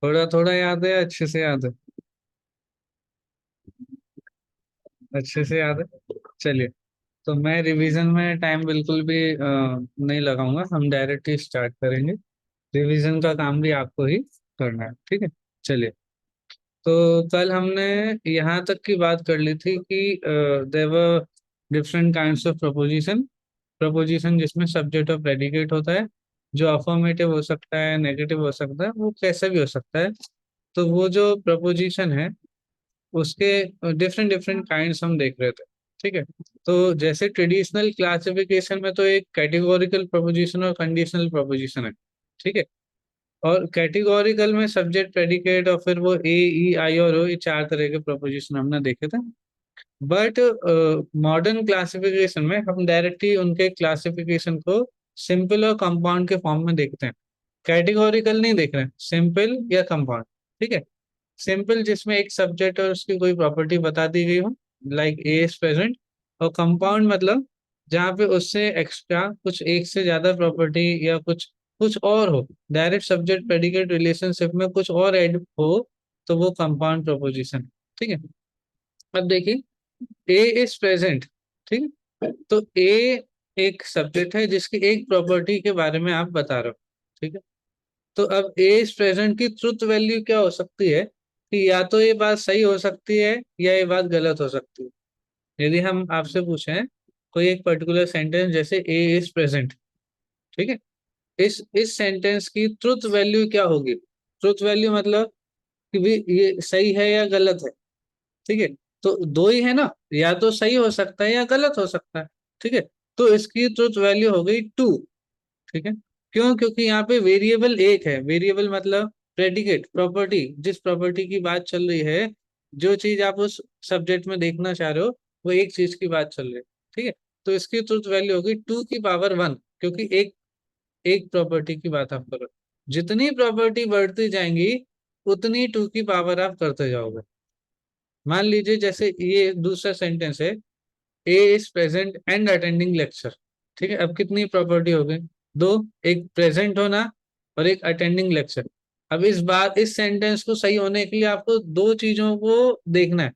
थोड़ा थोड़ा याद है, अच्छे से याद है? अच्छे से याद है। चलिए, तो मैं रिवीजन में टाइम बिल्कुल भी नहीं लगाऊंगा, हम डायरेक्ट ही स्टार्ट करेंगे। रिवीजन का काम भी आपको ही करना है, ठीक है। चलिए, तो कल हमने यहाँ तक की बात कर ली थी कि they were different kinds of proposition. Proposition जिसमें सब्जेक्ट और प्रेडिकेट होता है, जो अफर्मेटिव हो सकता है, नेगेटिव हो सकता है, वो कैसे भी हो सकता है। तो वो जो प्रपोजिशन है उसके डिफरेंट डिफरेंट काइंड्स हम देख रहे थे, ठीक है। तो जैसे ट्रेडिशनल क्लासिफिकेशन में तो एक कैटेगोरिकल प्रपोजिशन और कंडीशनल प्रपोजिशन है, ठीक है। और कैटेगोरिकल में सब्जेक्ट, प्रेडिकेट और फिर वो ए, ई, आई और ओ, ये चार तरह के प्रपोजिशन हमने देखे थे। बट मॉडर्न क्लासिफिकेशन में हम डायरेक्टली उनके क्लासिफिकेशन को सिंपल और कंपाउंड के फॉर्म में देखते हैं। कैटेगोरिकल नहीं देख रहे हैं, सिंपल या कंपाउंड, ठीक है। सिंपल जिसमें एक सब्जेक्ट और उसकी कोई प्रॉपर्टी बता दी गई हो, लाइक ए इज प्रेजेंट। और कंपाउंड मतलब जहाँ पे उससे एक्स्ट्रा कुछ एक से ज्यादा प्रॉपर्टी या कुछ कुछ और हो, डायरेक्ट सब्जेक्ट प्रेडिकेट रिलेशनशिप में कुछ और ऐड हो, तो वो कंपाउंड प्रोपोजिशन, ठीक है। अब देखिए, ए इज प्रेजेंट, ठीक है। तो ए एक सब्जेक्ट है जिसकी एक प्रॉपर्टी के बारे में आप बता रहे हो, ठीक है। तो अब ए इज प्रेजेंट की ट्रुथ वैल्यू क्या हो सकती है कि या तो ये बात सही हो सकती है या ये बात गलत हो सकती है। यदि हम आपसे पूछें कोई एक पर्टिकुलर सेंटेंस जैसे ए इज प्रेजेंट, ठीक है, इस सेंटेंस की ट्रुथ वैल्यू क्या होगी? ट्रुथ वैल्यू मतलब कि भी ये सही है या गलत है, ठीक है। तो दो ही है ना, या तो सही हो सकता है या गलत हो सकता है, ठीक है। तो इसकी ट्रुथ वैल्यू हो गई 2, ठीक है। क्यों? क्योंकि यहाँ पे वेरिएबल एक है। वेरिएबल मतलब प्रेडिकेट, प्रॉपर्टी, जिस प्रॉपर्टी की बात चल रही है, जो चीज आप उस सब्जेक्ट में देखना चाह रहे हो, वो एक चीज की बात चल रही है, ठीक है। तो इसकी ट्रुथ वैल्यू होगी 2 की पावर 1, क्योंकि एक एक प्रॉपर्टी की बात आप करो। जितनी प्रॉपर्टी बढ़ती जाएंगी उतनी 2 की पावर आप करते जाओगे। मान लीजिए जैसे ये दूसरा सेंटेंस है, A is present and attending lecture, ठीक है। अब कितनी प्रॉपर्टी हो गई? दो। एक प्रेजेंट होना और एक अटेंडिंग लेक्चर। अब इस बात, इस सेंटेंस को सही होने के लिए आपको दो चीजों को देखना है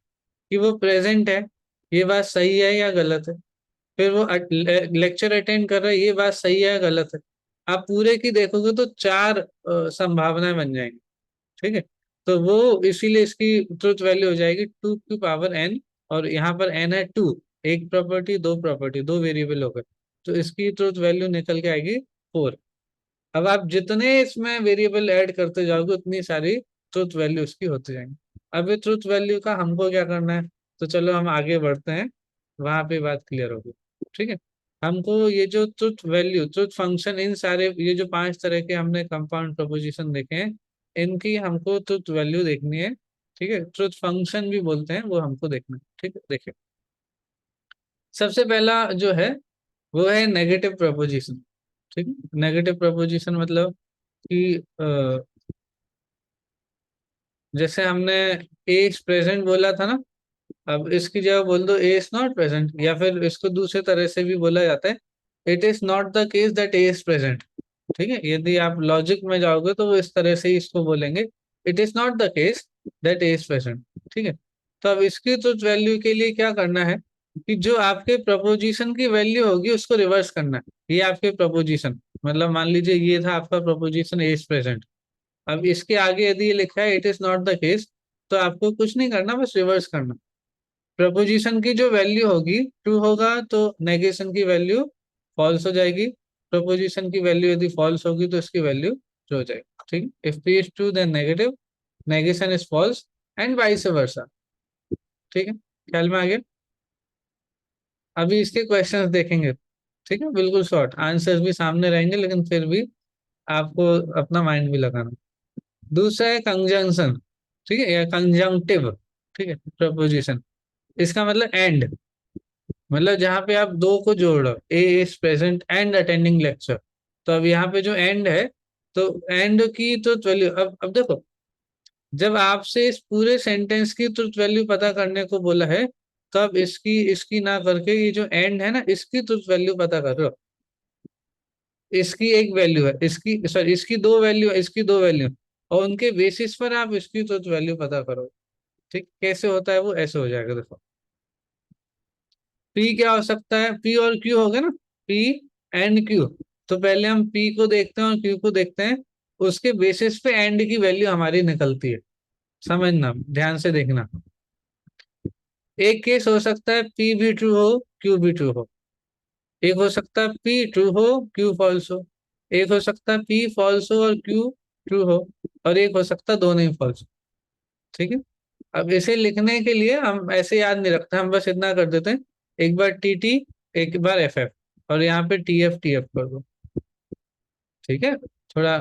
कि वो प्रेजेंट है, ये बात सही है या गलत है। फिर वो लेक्चर अटेंड कर रहा है, ये बात सही है या गलत है। आप पूरे की देखोगे तो चार संभावनाएं बन जाएंगी, ठीक है। तो वो इसीलिए इसकी ट्रुथ वैल्यू हो जाएगी 2 की पावर n। और यहाँ पर n है 2, एक प्रॉपर्टी, दो प्रॉपर्टी, दो वेरिएबल हो गए, तो इसकी ट्रुथ वैल्यू निकल के आएगी 4। अब आप जितने इसमें वेरिएबल ऐड करते जाओगे उतनी सारी ट्रुथ वैल्यू उसकी होती जाएंगी। अब ये ट्रुथ वैल्यू का हमको क्या करना है? तो चलो हम आगे बढ़ते हैं, वहां पे बात क्लियर होगी, ठीक है। हमको ये जो ट्रुथ वैल्यू, ट्रुथ फंक्शन, इन सारे ये जो 5 तरह के हमने कंपाउंड प्रोपोजिशन देखे हैं, इनकी हमको ट्रुथ वैल्यू देखनी है, ठीक है। ट्रुथ फंक्शन भी बोलते हैं, वो हमको देखना है, ठीक है। देखिए, सबसे पहला जो है वो है नेगेटिव प्रपोजिशन, ठीक है। नेगेटिव प्रपोजिशन मतलब कि जैसे हमने ए इज प्रेजेंट बोला था ना, अब इसकी जगह बोल दो ए इज नॉट प्रेजेंट, या फिर इसको दूसरे तरह से भी बोला जाता है, it is not the case that A is present, ठीक है। यदि आप लॉजिक में जाओगे तो वो इस तरह से ही इसको बोलेंगे, it is not the case that A is present, ठीक है। तो अब इसकी तो वैल्यू के लिए क्या करना है कि जो आपके प्रपोजिशन की वैल्यू होगी उसको रिवर्स करना है। ये आपके प्रपोजिशन, मतलब मान लीजिए ये था आपका प्रपोजिशन ए इज प्रेजेंट। अब इसके आगे यदि ये लिखा है it is not the case, तो आपको कुछ नहीं करना, बस रिवर्स करना। प्रपोजिशन की जो वैल्यू होगी ट्रू होगा तो नेगेशन की वैल्यू फॉल्स हो जाएगी। प्रपोजिशन की वैल्यू यदि फॉल्स होगी तो इसकी वैल्यू ट्रू हो जाएगी, ठीक। If P is true then negative, negation is false, and vice versa, ठीक है। ख्याल में आ गया? अभी इसके क्वेश्चंस देखेंगे, ठीक है। बिल्कुल शॉर्ट आंसर्स भी सामने रहेंगे, लेकिन फिर भी आपको अपना माइंड भी लगाना। दूसरा है कंजंक्शन, ठीक है, या कंजंक्टिव, ठीक है, प्रपोजिशन। इसका मतलब एंड, मतलब जहाँ पे आप दो को जोड़ रहे हो, A is present and attending lecture. तो अब यहाँ पे जो एंड है, तो एंड की ट्रुथ वैल्यू, अब देखो, जब आपसे इस पूरे सेंटेंस की ट्रुथ वैल्यू पता करने को बोला है, तो अब इसकी इसकी ना करके ये जो एंड है ना, इसकी ट्रुथ वैल्यू पता कर रहे हो। इसकी एक वैल्यू है, इसकी सॉरी, इसकी दो वैल्यू है, इसकी दो वैल्यू। और उनके बेसिस पर आप इसकी ट्रुथ वैल्यू पता करो। ठीक, कैसे होता है वो, ऐसे हो जाएगा देखो। पी क्या हो सकता है, पी और क्यू हो गया ना, पी एंड क्यू। तो पहले हम पी को देखते हैं और क्यू को देखते हैं, उसके बेसिस पे एंड की वैल्यू हमारी निकलती है। समझना, ध्यान से देखना। एक केस हो सकता है पी भी ट्रू हो, क्यू भी ट्रू हो। एक हो सकता है पी ट्रू हो, क्यू फॉल्स हो। एक हो सकता है पी फॉल्स हो और क्यू ट्रू हो। और एक हो सकता है दोनों ही फॉल्स हो। ठीक है। अब इसे लिखने के लिए हम ऐसे याद नहीं रखते, हम बस इतना कर देते हैं, एक बार टी टी, एक बार एफ एफ, और यहाँ पे टी एफ कर दो। ठीक है। थोड़ा,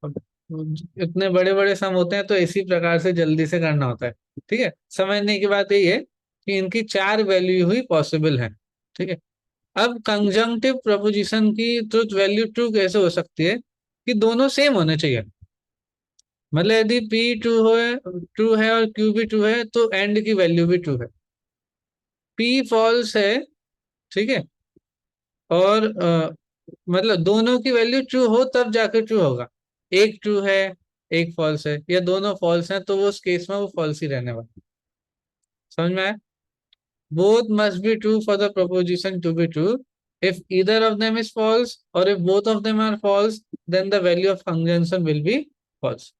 अब इतने बड़े बड़े सम होते हैं तो इसी प्रकार से जल्दी से करना होता है। ठीक है। समझने की बात यही है कि इनकी चार वैल्यू ही पॉसिबल है। ठीक है। अब कंजंक्टिव प्रपोजिशन की ट्रुथ वैल्यू ट्रू कैसे हो सकती है, कि दोनों सेम होने चाहिए। मतलब यदि पी ट्रू है और क्यू भी ट्रू है, तो एंड की वैल्यू भी ट्रू है। पी फॉल्स है, ठीक है, और मतलब दोनों की वैल्यू ट्रू हो तब जाके ट्रू होगा। एक ट्रू है, एक फॉल्स है, या दोनों फॉल्स हैं, तो वो उस केस में वो फॉल्स ही रहने वाला। समझ में आया? Both must be true for the proposition to be true. If either of them is false or if both of them are false, then the value of conjunction will be false।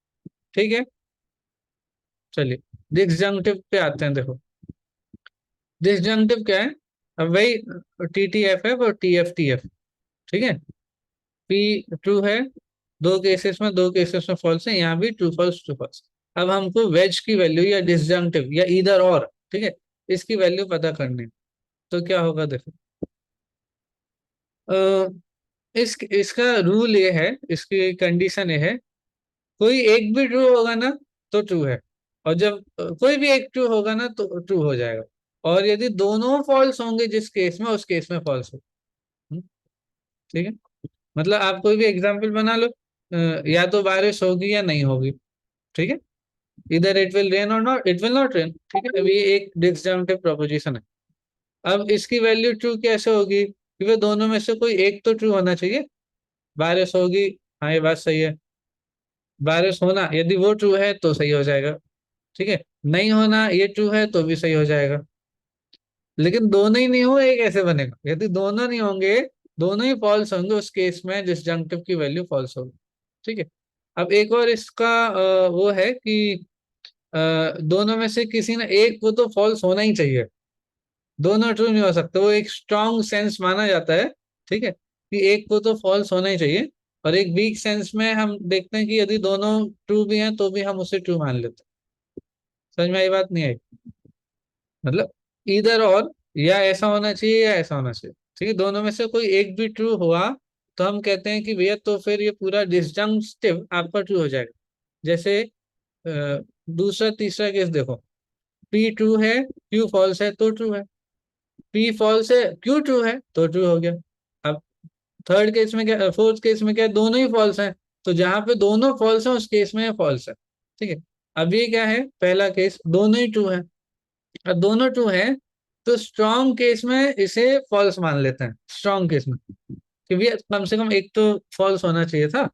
ठीक है। चलिए, डिसजंक्टिव पे आते हैं। देखो, डिसजंक्टिव क्या है? अब वही टी टी एफ एफ और टी एफ। ठीक है। पी ट्रू है, दो केसेस में फॉल्स है, यहाँ भी ट्रू फॉल्स ट्रू फॉल्स। अब हमको वेज की वैल्यू या डिसजंक्टिव या ईदर और, ठीक है, इसकी वैल्यू पता करनी है। तो क्या होगा देखो, इसका रूल ये है, इसकी कंडीशन ये है, कोई एक भी ट्रू होगा ना तो ट्रू है, और जब कोई भी एक ट्रू होगा ना तो ट्रू हो जाएगा। और यदि दोनों फॉल्स होंगे जिस केस में, उस केस में फॉल्स हो। हम्म, ठीक है। मतलब आप कोई भी एग्जांपल बना लो, या तो बारिश होगी या नहीं होगी। ठीक है। इधर इट विल रेन और not, it will not rain. ठीक है। अभी ये एक डिसजंक्टिव प्रोपोजिशन है। अब इसकी वैल्यू ट्रू कैसे होगी, क्योंकि दोनों में से कोई एक तो ट्रू होना चाहिए। बारिश होगी, हाँ ये बात सही है। बारिश होना, यदि वो ट्रू है तो सही हो जाएगा। ठीक है। नहीं होना, ये ट्रू है तो भी सही हो जाएगा। लेकिन दोनों ही नहीं हो, एक ऐसे बनेगा। यदि दोनों नहीं होंगे, दोनों ही फॉल्स होंगे, उस केस में डिसजंक्टिव की वैल्यू फॉल्स होगी। ठीक है। अब एक और इसका वो है कि दोनों में से किसी ने एक को तो फॉल्स होना ही चाहिए। दोनों ट्रू नहीं हो सकते, वो एक स्ट्रॉन्ग सेंस माना जाता है। ठीक है, कि एक को तो फॉल्स होना ही चाहिए। और एक वीक सेंस में हम देखते हैं कि यदि दोनों ट्रू भी हैं तो भी हम उसे ट्रू मान लेते हैं। समझ में आई बात नहीं आई? मतलब इधर और, या ऐसा होना चाहिए या ऐसा होना चाहिए। ठीक है, दोनों में से कोई एक भी ट्रू हुआ तो हम कहते हैं कि भैया तो फिर ये पूरा डिसजंक्टिव आपका ट्रू हो जाएगा। जैसे दूसरा तीसरा केस देखो, पी ट्रू है, क्यू फॉल्स है तो ट्रू है। पी फॉल्स है, क्यू ट्रू है तो ट्रू हो गया। अब थर्ड केस में क्या, फोर्थ केस में क्या है, दोनों ही फॉल्स हैं। तो जहां पे दोनों फॉल्स हैं उस केस में फॉल्स है। ठीक है। अब ये क्या है, पहला केस दोनों ही ट्रू है। अब दोनों ट्रू है तो स्ट्रॉन्ग केस में इसे फॉल्स मान लेते हैं, स्ट्रॉन्ग केस में, क्योंकि कम से कम एक तो फॉल्स होना चाहिए था।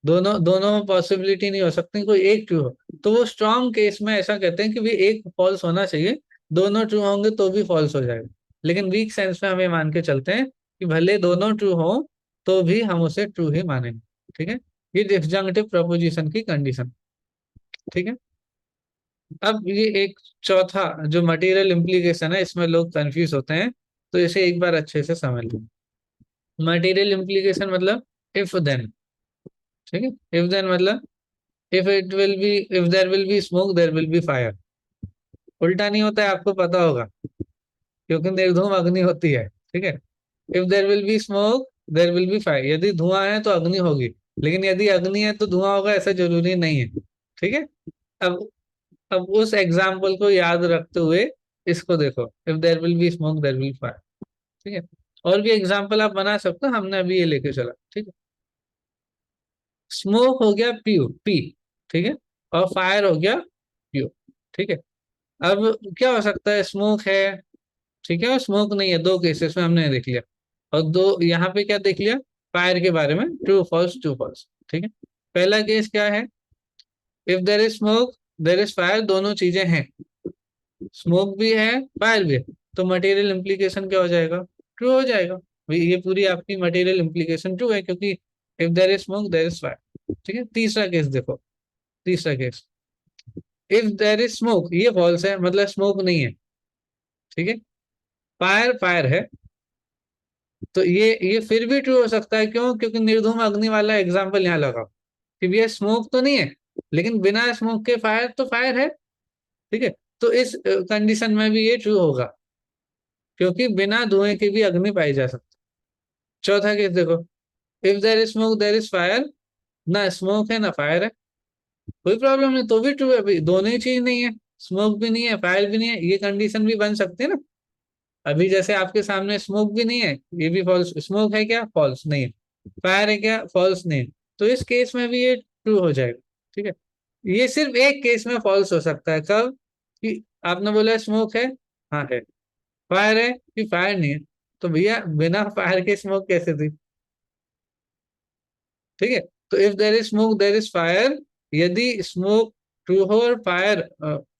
दोनों दोनों पॉसिबिलिटी नहीं हो सकती, कोई एक ट्रू हो। तो वो स्ट्रॉन्ग केस में ऐसा कहते हैं कि भी एक फॉल्स होना चाहिए, दोनों ट्रू होंगे तो भी फॉल्स हो जाएगा। लेकिन वीक सेंस में हमें मान के चलते हैं कि भले दोनों ट्रू हो तो भी हम उसे ट्रू ही मानेंगे। ठीक है। ये डिसजंक्टिव प्रपोजिशन की कंडीशन। ठीक है। अब ये एक चौथा जो मटेरियल इम्प्लीकेशन है, इसमें लोग कंफ्यूज होते हैं, तो इसे एक बार अच्छे से समझ लो। मटेरियल इम्प्लीकेशन मतलब इफ देन। ठीक है। इफ देन मतलब if there will be smoke there will be fire. उल्टा नहीं होता है, आपको पता होगा, क्योंकि निर्धूम अग्नि होती है। ठीक है। If there will be smoke there will be fire, यदि धुआं है तो अग्नि होगी। लेकिन यदि अग्नि है तो धुआं होगा, ऐसा जरूरी नहीं है। ठीक है। अब अब उस एग्जाम्पल को याद रखते हुए इसको देखो, if there will be smoke there will fire. ठीक है। और भी एग्जाम्पल आप बना सकते हो, हमने अभी ये लेके चला। ठीक है। स्मोक हो गया पीयू, पी। ठीक है। और फायर हो गया पीयू। ठीक है। अब क्या हो सकता है, स्मोक है, ठीक है, और स्मोक नहीं है, दो केसेस में हमने देख लिया। और दो यहाँ पे क्या देख लिया, फायर के बारे में, ट्रू फॉल्स ट्रू फॉल्स। ठीक है। पहला केस क्या है, if there is smoke there is fire, दोनों चीजें हैं, स्मोक भी है फायर भी है, तो मटेरियल इम्प्लीकेशन क्या हो जाएगा, ट्रू हो जाएगा भाई। ये पूरी आपकी मटेरियल इम्प्लीकेशन ट्रू है, क्योंकि if there is smoke there is fire. ठीक है, तीसरा केस देखो, तीसरा case, if there is smoke, ये फॉल्स है, मतलब स्मोक नहीं है। ठीक है, फायर फायर है, तो ये फिर भी ट्रू हो सकता है, क्यों, क्योंकि निर्धूम अग्नि वाला एग्जाम्पल यहाँ लगा कि भैया स्मोक तो नहीं है, लेकिन बिना स्मोक के फायर तो फायर है। ठीक है, तो इस कंडीशन में भी ये ट्रू होगा, क्योंकि बिना धुएं की भी अग्नि पाई जा सकती। चौथा केस देखो, if there is smoke there is fire, ना स्मोक है ना फायर है, कोई प्रॉब्लम नहीं, तो भी ट्रू है भाई, दोनों ही चीज नहीं है, स्मोक भी नहीं है फायर भी नहीं है, ये कंडीशन भी बन सकती है ना। अभी जैसे आपके सामने स्मोक भी नहीं है, ये भी फॉल्स, स्मोक है क्या, फॉल्स नहीं है, फायर है क्या, फॉल्स नहीं है, तो इस केस में भी ये ट्रू हो जाएगा। ठीक है, ये सिर्फ एक केस में फॉल्स हो सकता है, कब, कि आपने बोला स्मोक है, हाँ है, फायर है कि फायर नहीं है, तो भैया बिना फायर के स्मोक कैसे थी। ठीक है, तो if there is smoke there is fire, यदि स्मोक ट्रू हो और फायर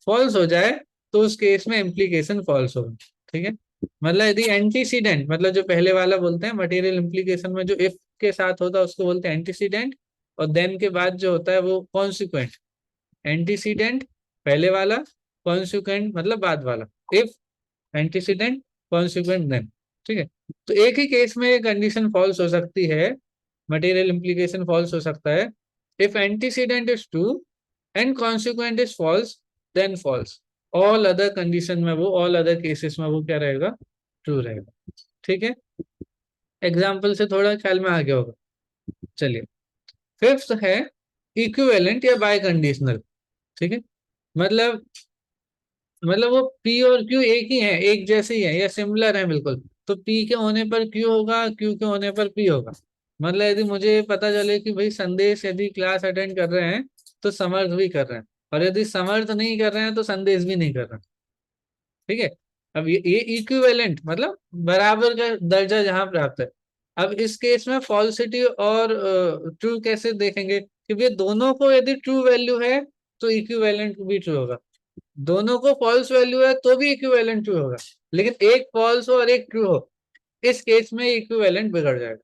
फॉल्स हो जाए, तो उस केस में इम्प्लीकेशन फॉल्स होगा। ठीक है, मतलब यदि एंटीसीडेंट, मतलब जो पहले वाला बोलते हैं मटेरियल इम्प्लीकेशन में जो इफ के साथ होता है उसको बोलते हैं एंटीसीडेंट, और देन के बाद जो होता है वो कॉन्सिक्वेंट। एंटीसीडेंट पहले वाला, कॉन्सिक्वेंट मतलब बाद वाला, इफ एंटीसीडेंट कॉन्सिक्वेंट देन। ठीक है, तो एक ही केस में कंडीशन फॉल्स हो सकती है, मटेरियल इम्प्लीकेशन फॉल्स हो सकता है, if antecedent is true and consequent is false, then false. All other condition में वो, ऑल अदर केसेस में वो क्या रहेगा, ट्रू रहेगा। ठीक है, एग्जाम्पल से थोड़ा ख्याल में आ गया होगा। चलिए, फिफ्थ है इक्विवेलेंट या बाय कंडीशनल। ठीक है, मतलब वो पी और क्यू एक ही है, एक जैसे ही है या सिमिलर है बिल्कुल, तो पी के होने पर क्यू होगा, क्यू के होने पर पी होगा। मतलब यदि मुझे पता चले कि भाई संदेश यदि क्लास अटेंड कर रहे हैं तो समर्थ भी कर रहे हैं, और यदि समर्थ नहीं कर रहे हैं तो संदेश भी नहीं कर रहे हैं। ठीक है, अब ये इक्विवेलेंट मतलब बराबर का दर्जा जहां प्राप्त है। अब इस केस में फॉल्सिटी और ट्रू कैसे देखेंगे, कि ये दोनों को यदि ट्रू वैल्यू है तो इक्विवेलेंट भी ट्रू होगा, दोनों को फॉल्स वैल्यू है तो भी इक्विवेलेंट ट्रू होगा, लेकिन एक फॉल्स हो और एक ट्रू हो, इस केस में इक्विवेलेंट बिगड़ जाएगा।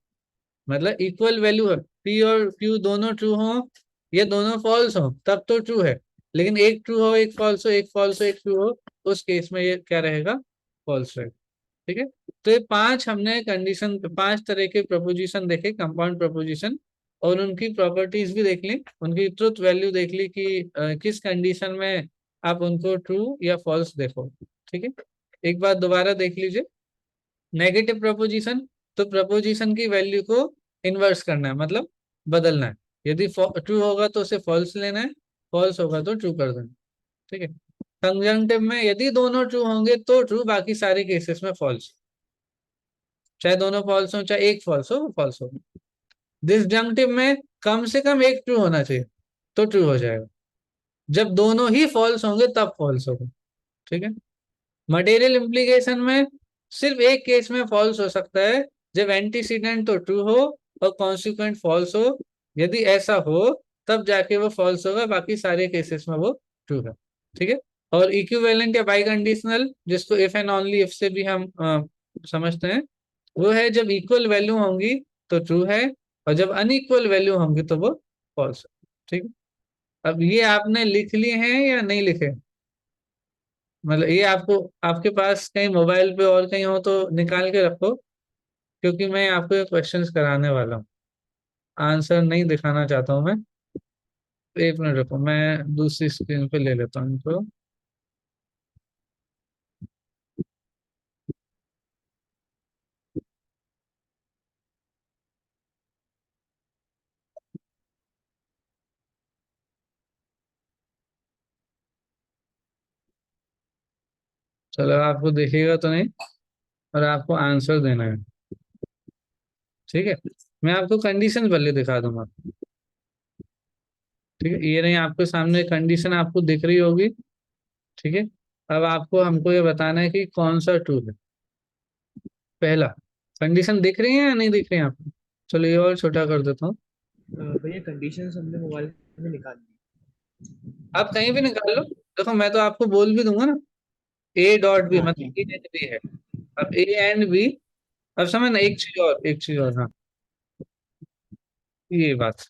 मतलब इक्वल वैल्यू है, पी और क्यू दोनों ट्रू हो, ये दोनों फॉल्स हो, तब तो ट्रू है, लेकिन एक ट्रू हो एक फॉल्स हो, एक फॉल्स हो एक ट्रू हो, उस केस में ये क्या रहेगा, फॉल्स रहेगा। ठीक है, तो ये पांच हमने कंडीशन, पांच तरह के प्रपोजिशन देखे, कंपाउंड प्रपोजिशन, और उनकी प्रॉपर्टीज भी देख ली, उनकी ट्रुथ वैल्यू देख ली कि किस कंडीशन में आप उनको ट्रू या फॉल्स देखो। ठीक है, एक बार दोबारा देख लीजिए, नेगेटिव प्रपोजिशन, तो प्रपोजिशन की वैल्यू को इन्वर्स करना है, मतलब बदलना है, यदि ट्रू होगा तो उसे फॉल्स लेना है, फॉल्स होगा तो ट्रू कर देना। ठीक है, कंजंक्टिव में यदि दोनों ट्रू होंगे तो ट्रू, बाकी सारे केसेस में फॉल्स, चाहे दोनों फॉल्स हो चाहे एक फॉल्स हो, फॉल्स हो। डिसजंक्टिव में कम से कम एक ट्रू होना चाहिए तो ट्रू हो जाएगा, जब दोनों ही फॉल्स होंगे तब फॉल्स होगा। ठीक है, मटेरियल इम्प्लीकेशन में सिर्फ एक केस में फॉल्स हो सकता है, जब एंटीसीडेंट तो ट्रू हो और कॉन्सिक्वेंट फॉल्स हो, यदि ऐसा हो तब जाके वो फॉल्स होगा, बाकी सारे केसेस में वो ट्रू है। ठीक है, और इक्विवेलेंट या बाई कंडीशनल, जिसको इफ एंड ओनली इफ से भी हम समझते हैं, वो है जब इक्वल वैल्यू होंगी तो ट्रू है, और जब अनइक्वल वैल्यू होंगी तो वो फॉल्स है। ठीक है, अब ये आपने लिख लिए हैं या नहीं लिखे, मतलब ये आपको, आपके पास कहीं मोबाइल पे और कहीं हो तो निकाल के रखो, क्योंकि मैं आपको ये क्वेश्चंस कराने वाला हूँ, आंसर नहीं दिखाना चाहता हूँ मैं। एक मिनट रुको, मैं दूसरी स्क्रीन पे ले लेता हूँ इनको। चलो, आपको देखिएगा तो नहीं, और आपको आंसर देना है। ठीक है, मैं आपको कंडीशन पहले दिखा दूंगा। ठीक है, ये नहीं, आपके सामने कंडीशन आपको दिख रही होगी। ठीक है, अब आपको हमको ये बताना है कि कौन सा ट्रू है। पहला, कंडीशन दिख रही है या नहीं दिख रही है आपको, चलो ये और छोटा कर देता हूँ। भैया कंडीशंस हमने मोबाइल में निकाल दी। आप कहीं भी निकाल लो, देखो मैं तो आपको बोल भी दूंगा ना, ए डॉट बी हाँ मतलब ए एंड बी है। अब ए एंड बी, अब समझ ना, एक चीज और, हाँ, ये बात,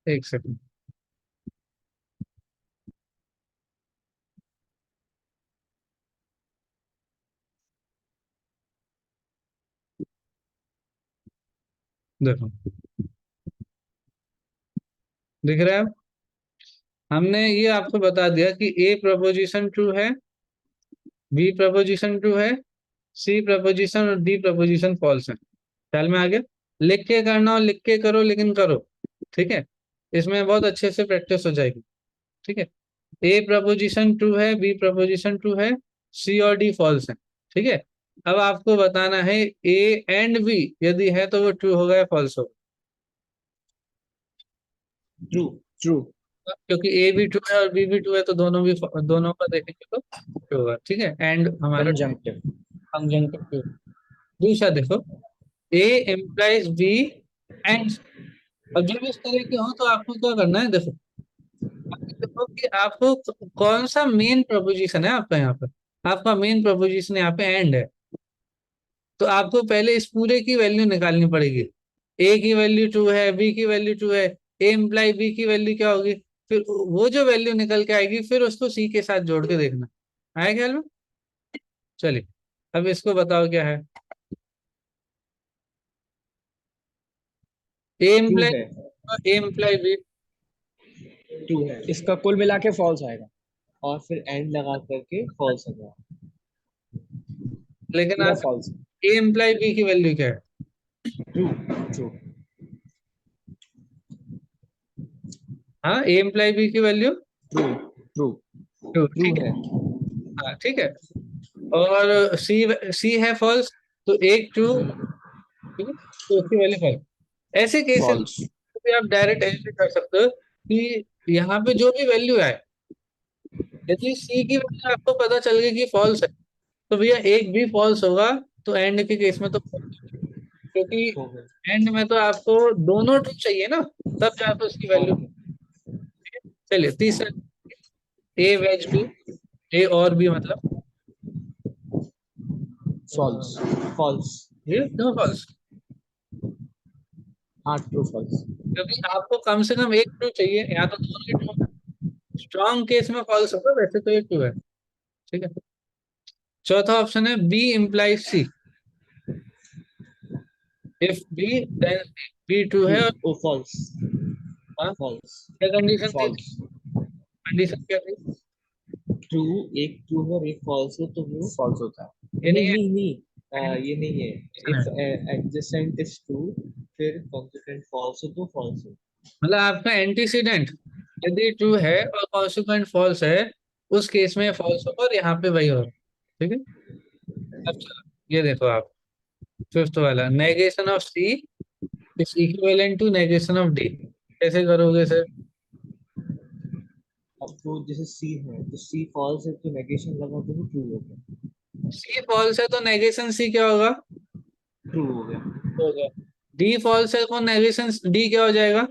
एक सेकंड, देखो दिख रहा है। हमने ये आपको बता दिया कि ए प्रपोजिशन ट्रू है, बी प्रपोजिशन ट्रू है, सी प्रपोजिशन और डी प्रपोजिशन फॉल्स है। ख्याल में आ गया? लिख के करना हो लिख के करो, लेकिन करो, ठीक है, इसमें बहुत अच्छे से प्रैक्टिस हो जाएगी। ठीक है, ए प्रपोजिशन ट्रू है, बी प्रपोजिशन ट्रू है, सी और डी फॉल्स है। ठीक है, अब आपको बताना है ए एंड बी यदि है तो वो ट्रू होगा या फॉल्स होगा। True true. क्योंकि ए भी ट्रू है और बी भी ट्रू है, तो दोनों का देखेंगे तो ट्रू होगा। ठीक है, एंड हमारा कंजंक्टिव। Conjunctive true. दूसरा देखो, ए इम्प्लाइज बी एंड, और जब इस तरह के हो तो आपको क्या करना है, देखो देखो कि आपको कौन सा मेन प्रोपोजिशन है आपका यहाँ पर। आपका मेन प्रोपोजिशन यहाँ पे एंड है, तो आपको पहले इस पूरे की वैल्यू निकालनी पड़ेगी। ए की वैल्यू ट्रू है, बी की वैल्यू ट्रू है, ए इम्प्लाई बी की वैल्यू क्या होगी, फिर वो जो वैल्यू निकल के आएगी फिर उसको सी के साथ जोड़ के देखना। आया ख्याल में? चलिए, अब इसको बताओ क्या है। ए ट्रू इम्प्लाई, है। ए इम्प्लाई बी, ट्रू है, इसका कुल मिला के फॉल्स आएगा और फिर एंड लगा करके फॉल्स आएगा। लेकिन पूरा आप फॉल्स। ए इम्प्लाई बी की वैल्यू क्या है? True true. हाँ, ए इम्प्लाई बी की value true true. True, true ठीक है। है। हाँ ठीक है, और सी सी है फॉल्स, तो एक ट्रू, ठीक है, तो उसकी वैल्यू फॉल्स। ऐसे केसेस फॉल्स। में आप डायरेक्ट ऐसे कर सकते हो कि यहाँ पे जो भी वैल्यू आए, यदि सी की वैल्यू आपको पता चल गई कि फॉल्स है, तो भैया एक भी फॉल्स होगा, तो एंड के केस में तो false होगा। क्योंकि हो गए। एंड में तो आपको दोनों ट्रू चाहिए ना, तब जाकर उसकी और वैल्यू। चलिए तीसरा, ए वेज बी, ए और बी मतलब, फॉल्स। फॉल्स। ये क्यों फॉल्स? हाँ ट्रू फॉल्स। क्योंकि आपको कम से कम एक ट्रू चाहिए, यहाँ तो दोनों ही ट्रू। स्ट्रॉन्ग केस में फॉल्स होगा, वैसे तो ये ट्रू है। ठीक है, चौथा ऑप्शन है B implies C. If B then B true B. है, और ओ फॉल्स। हाँ, फॉल्स। क्या कंडीशन थी? फॉल्स। कंडीशन क्या थी? ट्रू। एक ट्रू है और एक फॉल्स है तो वो फॉल्स होता है। ये नहीं नहीं है, नहीं नहीं, ये नहीं है। condition है। इफ एडजेसेंट इज ट्रू फिर कॉन्सिक्वेंट फॉल्स हो तो फॉल्स हो। मतलब आपका एंटीसीडेंट यदि ट्रू है और कॉन्सिक्वेंट फॉल्स है, उस केस में फॉल्स होगा, और यहाँ पे वही होगा। ठीक है, अब चलो ये देखो आप, फिफ्थ वाला, negation of C is equivalent to negation of D. कैसे करोगे सर? अब तो जैसे सी है तो सी फॉल्स है तो नेगेशन लगा तो वो ट्रू हो गया। सी फॉल्स है तो नेगेशन सी क्या होगा? ट्रू हो गया। होगा। डी फॉल्स है तो नेगेशन डी क्या हो जाएगा?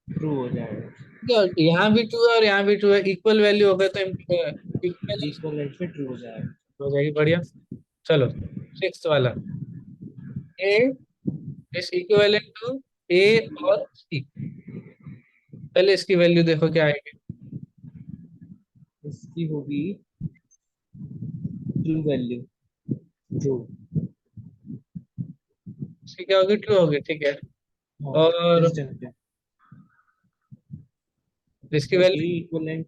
ट्रू हो जाएगा। यहाँ भी ट्रू है और यहाँ भी ट्रू है, इक्वल वैल्यू हो गया तो इक्वल इक्वलेंट पे ट्रू हो जाएगा। हो जाएगी। बढ़िया। चलो, सिक्स वाला, ए इज इक्विवेलेंट टू ए और सी। पहले इसकी वैल्यू देखो क्या आएगी। इसकी होगी ट्रू वैल्यू। ट्रू। इसकी क्या होगी? ट्रू होगी, ठीक है। हाँ और डिस्जंक्टिव। इसकी तो ए वैल्यू, इक्वलेंट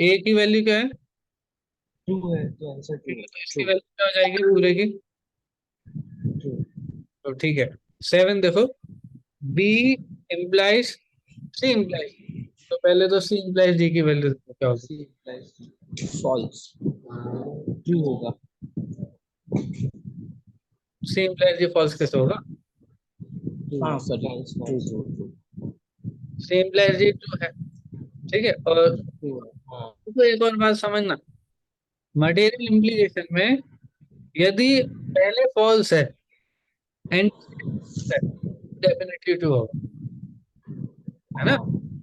ए की वैल्यू क्या है? ट्रू है तो आंसर ट्रू ठीक है, है। तो इसकी ट्रू। वैल्यू क्या हो जाएगी पूरे की? ट्रू। तो ठीक है, सेवन देखो, बी इम्प्लाइज सी इम्प्लाइज, तो पहले तो सी इम्प्लाइज डी की वैल्यू देखो क्या होगी। सी इम्प्लाइज फॉल्स। ट्रू होगा। सी इम्प्लाइज डी फॉल्स कैसे होगा? हाँ sorry. True true true. C implies D true है, ठीक है। और ट्रू है हाँ। तो एक और बात समझना, मटेरियल इम्प्लीकेशन में यदि पहले फॉल्स है एंड है, डेफिनेटली ट्रू होगा। है ना।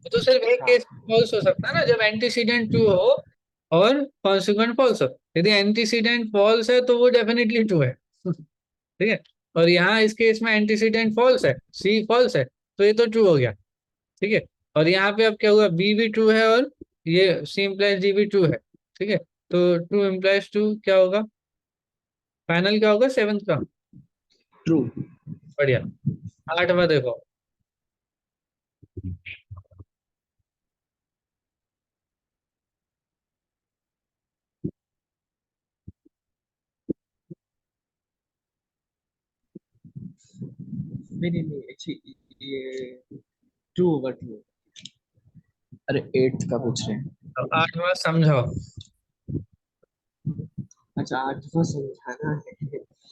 तो सिर्फ एक हाँ केस फॉल्स हो सकता है ना, जब एंटीसीडेंट ट्रू हो और कॉन्सिक्वेंट फॉल्स हो। यदि एंटीसीडेंट फॉल्स है तो वो डेफिनेटली ट्रू है। ठीक है। और यहाँ इस केस में एंटीसीडेंट फॉल्स है, सी फॉल्स है, तो ये तो ट्रू हो गया। ठीक है। और यहाँ पे अब क्या हुआ, बी भी ट्रू है और ये सी इम्प्लाइज डी भी ट्रू है। ठीक है। तो ट्रू इम्प्लाइज ट्रू क्या होगा, फाइनल क्या होगा सेवंथ का। ट्रू। बढ़िया। आठवां देखो। नहीं नहीं नहीं actually ये ट्रू होगा ट्रू। अरे एट्थ का पूछ रहे हैं। तो आठवां समझाओ। अच्छा आठवां समझाना है।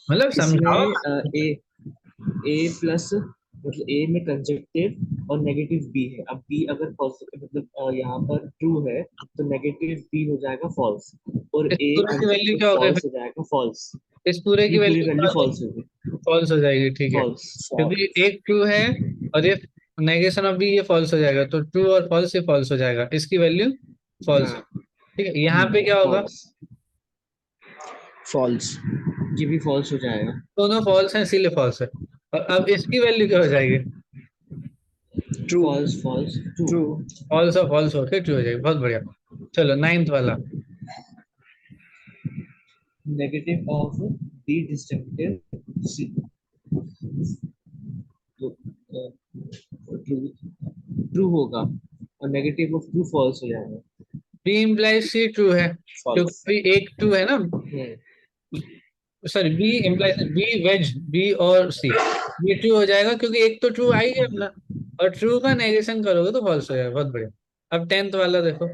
मतलब समझाओ। इसमें ए ए प्लस मतलब ए में कंजक्टिव और नेगेटिव बी है। अब बी अगर पॉजिटिव मतलब यहाँ पर ट्रू है तो नेगेटिव बी हो जाएगा फॉल्स और इस ए पूरे की वैल्यू कंजक्टिव क्या हो गई फॉल्स फिर, हो जाएगा फॉल्स। इस पूरे की ये पूरी वैल्यू क्या वैल्यू हो फॉल्स जाएगी, होगी। फॉल्स हो जाएगी। ठीक है। फॉल्स क्योंकि फॉल्स। एक ट्रू है और ये नेगेशन ऑफ बी, ये फॉल्स हो जाएगा, तो ट्रू और फॉल्स ये फॉल्स हो जाएगा, इसकी वैल्यू फॉल्स है। हाँ ठीक है। यहाँ पे क्या होगा, फॉल्स फॉल्स ये भी फॉल्स हो जाएगा। दोनों फॉल्स हैं इसीलिए फॉल्स है। और अब इसकी वैल्यू क्या हो जाएगी, true false false true. False और फॉल्स होके ट्रू हो जाएगी। बहुत बढ़िया। चलो नाइन्थ वाला। Negative of B disjunctive C तो ट्रू ट्रू होगा और नेगेटिव ऑफ ट्रू फॉल्स हो जाएगा। बी इम्प्लाइज सी ट्रू है, फॉल्स। क्योंकि एक ट्रू है ना। Sorry, B implies B wedge B और सी, ये ट्रू हो जाएगा क्योंकि एक तो ट्रू आई है अपना, और ट्रू का नेगेशन करोगे तो फॉल्स हो जाएगा। बहुत बढ़िया। अब टेंथ वाला देखो।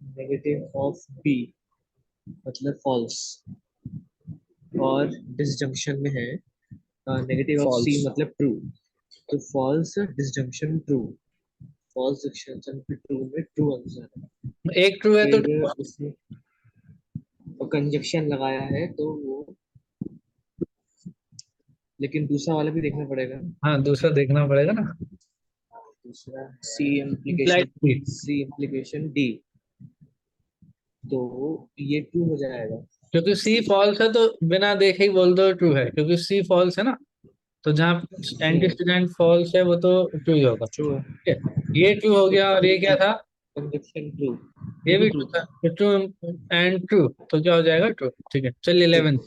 नेगेटिव ऑफ बी मतलब फॉल्स और डिसजंक्शन में है नेगेटिव ऑफ सी मतलब ट्रू। तो false disjunction true. False disjunction true में ट्रू आंसर है। एक ट्रू है तो फिर उसमें कंजक्शन लगाया है तो वो लेकिन दूसरा वाला भी देखना पड़ेगा। हाँ, दूसरा देखना पड़ेगा ना। दूसरा सी इम्प्लाइज इम्प्लीकेशन बी, सी इम्प्लीकेशन डी तो ये ट्रू हो जाएगा। क्योंकि सी फॉल्स है तो बिना देखे ही बोल दो ट्रू है, क्योंकि सी फॉल्स है ना। तो जहाँ एंटी स्टूडेंट फॉल्स है वो तो ट्रू ही होगा। ट्रू है। ठीक है। ये ट्रू हो गया और ये क्या था, कंजक्शन ट्रू ये ये भी भी ट्रू। ट्रू था। तो ट्रू एंड ट्रू, तो क्या हो जाएगा ट्रू। ठीक है। चलिए true 11।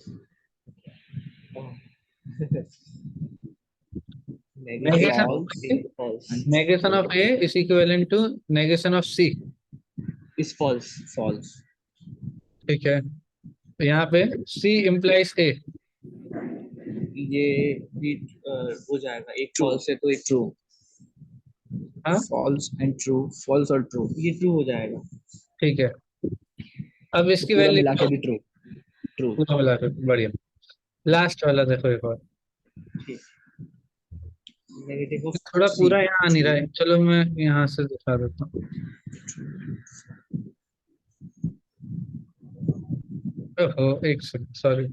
Negative negation of A false negation of A is equivalent to negation of C. Is false false. ठीक है। तो यहाँ पे सी इम्प्लाइज ए। ये भी हो जाएगा एक फॉल्स है तो एक ट्रू। हाँ। फॉल्स एंड ट्रू फॉल्स और ट्रू ये ट्रू हो जाएगा। ठीक है। अब तो इसकी पूरा वैल्यू मिला क्या के होगी? भी ट्रू। ट्रू। पूरा मिलाकर बढ़िया। लास्ट वाला देखो एक और। नेगेटिव ऑफ थोड़ा सी। पूरा यहाँ आ नहीं रहा है, चलो मैं यहाँ से दिखा देता हूँ। ओहो, एक सेकंड, सॉरी।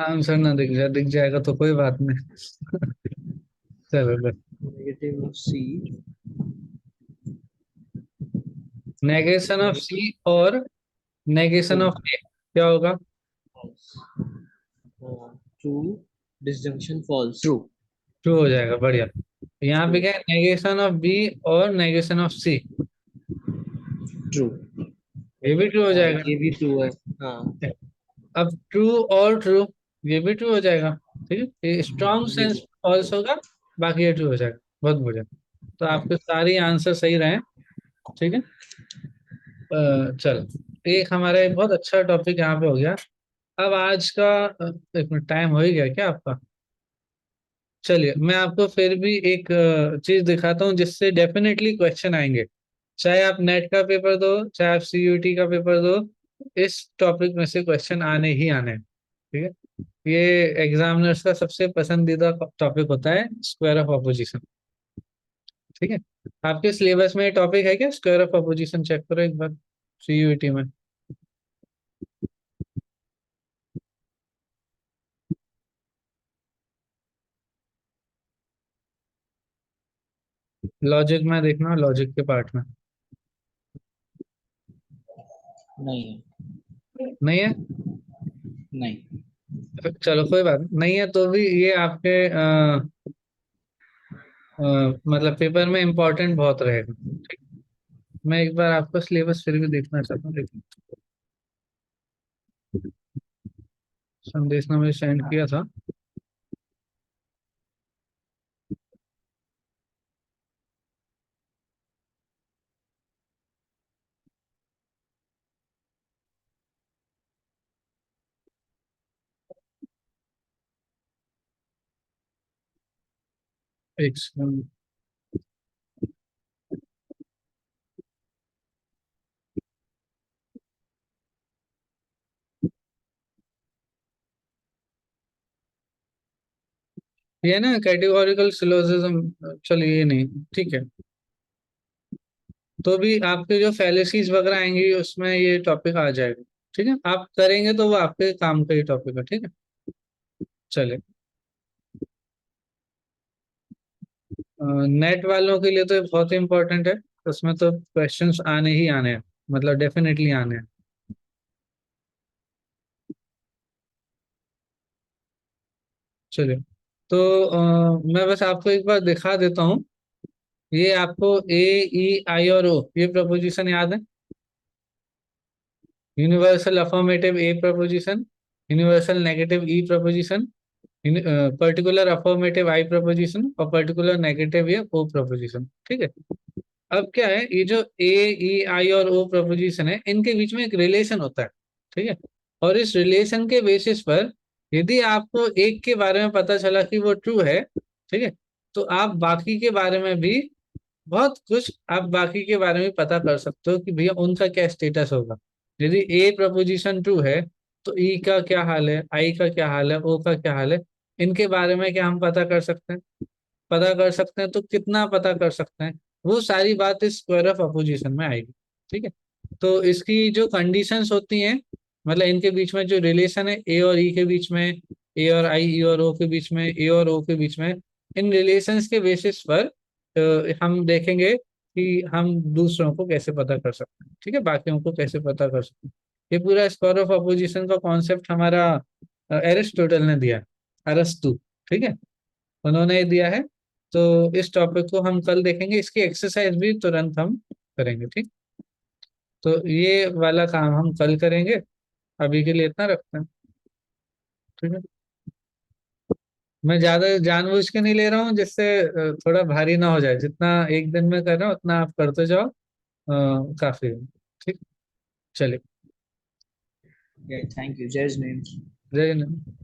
आंसर ना दिख जाएगा तो कोई बात नहीं। चलो बस। Negative of C negation of C और नेगेशन ट्रू ऑफ ए क्या होगा, false true disjunction false true. True हो जाएगा। बढ़िया। यहाँ ट्रू पे क्या है, नेगेशन ऑफ बी और नेगेशन ऑफ सी, ट्रू ये भी ट्रू हो जाएगा। ये भी ट्रू है। हाँ अब ट्रू और ट्रू, ये भी ट्रू हो जाएगा। ठीक है। ये स्ट्रॉन्ग ये सेंस भी फॉल्स होगा, बाकी ये ट्रू हो जाएगा। बहुत बढ़िया। तो आपके सारे आंसर सही रहे। ठीक है। चल, एक हमारा एक बहुत अच्छा टॉपिक यहाँ पे हो गया। अब आज का एक मिनट, टाइम हो ही गया क्या आपका। चलिए मैं आपको फिर भी एक चीज दिखाता हूँ जिससे डेफिनेटली क्वेश्चन आएंगे। चाहे आप नेट का पेपर दो, चाहे आप सीयूटी का पेपर दो, इस टॉपिक में से क्वेश्चन आने ही आने हैं। ठीक है। ये एग्जामिनर्स का सबसे पसंदीदा टॉपिक होता है, स्क्वायर ऑफ अपोजिशन। ठीक है। आपके सिलेबस में ये टॉपिक है क्या, स्क्वायर ऑफ अपोजिशन, चेक करो एक बार सीयूटी में। लॉजिक में देखना, लॉजिक के पार्ट में। नहीं है। नहीं है? नहीं। चलो कोई बात नहीं है, तो भी ये आपके मतलब पेपर में इम्पोर्टेंट बहुत रहेगा। मैं एक बार आपका सिलेबस फिर भी देखना चाहता हूँ, लेकिन संदेश ने मुझे सेंड किया था। एक second। ये ना कैटेगोरिकल सिलोजिज्म, चलिए ये नहीं, ठीक है। तो भी आपके जो फैलेसीज वगैरह आएंगी उसमें ये टॉपिक आ जाएगा। ठीक है, आप करेंगे तो वो आपके काम का ही टॉपिक है, ठीक है। चलिए, नेट वालों के लिए तो ये बहुत ही इंपॉर्टेंट है। उसमें तो क्वेश्चंस आने ही आने हैं, मतलब डेफिनेटली आने हैं। चलिए, तो मैं बस आपको एक बार दिखा देता हूँ। ये आपको ए, ई, आई और ओ ये प्रपोजिशन याद है? Universal affirmative A proposition, universal negative E proposition, particular affirmative I proposition और पर्टिकुलर नेगेटिव या ओ प्रपोजिशन, ठीक है। अब क्या है, ये जो ए, ई, आई और ओ प्रपोजिशन है, इनके बीच में एक रिलेशन होता है, ठीक है। और इस रिलेशन के बेसिस पर यदि आपको एक के बारे में पता चला कि वो ट्रू है, ठीक है, तो आप बाकी के बारे में भी बहुत कुछ, आप बाकी के बारे में पता कर सकते हो कि भैया उनका क्या स्टेटस होगा। यदि ए प्रपोजिशन ट्रू है, तो ई का क्या हाल है, आई का क्या हाल है, ओ का क्या हाल है, इनके बारे में क्या हम पता कर सकते हैं? पता कर सकते हैं, तो कितना पता कर सकते हैं? वो सारी बात इस स्क्वायर ऑफ अपोजिशन में आएगी, ठीक है। तो इसकी जो कंडीशंस होती हैं, मतलब इनके बीच में जो रिलेशन है ए और ई के बीच में, ए और आई, ई और ओ के बीच में, ए और ओ के बीच में, इन रिलेशंस के बेसिस पर हम देखेंगे कि हम दूसरों को कैसे पता कर सकते हैं, ठीक है, बाकियों को कैसे पता कर सकते हैं। ये पूरा स्क्वायर ऑफ अपोजिशन का कॉन्सेप्ट हमारा एरिस्टोटल ने दिया है, अरस्तु, ठीक है, उन्होंने ये दिया है। तो इस टॉपिक को हम कल देखेंगे, इसकी एक्सरसाइज भी तुरंत हम करेंगे, ठीक। तो ये वाला काम हम कल करेंगे, अभी के लिए इतना रखते हैं, ठीक है। मैं ज्यादा जानबूझ के नहीं ले रहा हूँ, जिससे थोड़ा भारी ना हो जाए। जितना एक दिन में कर रहा हूँ उतना आप करते जाओ, काफी है, ठीक। चलिए। थैंक यू, जय जिनेंद्र। जय हिंद।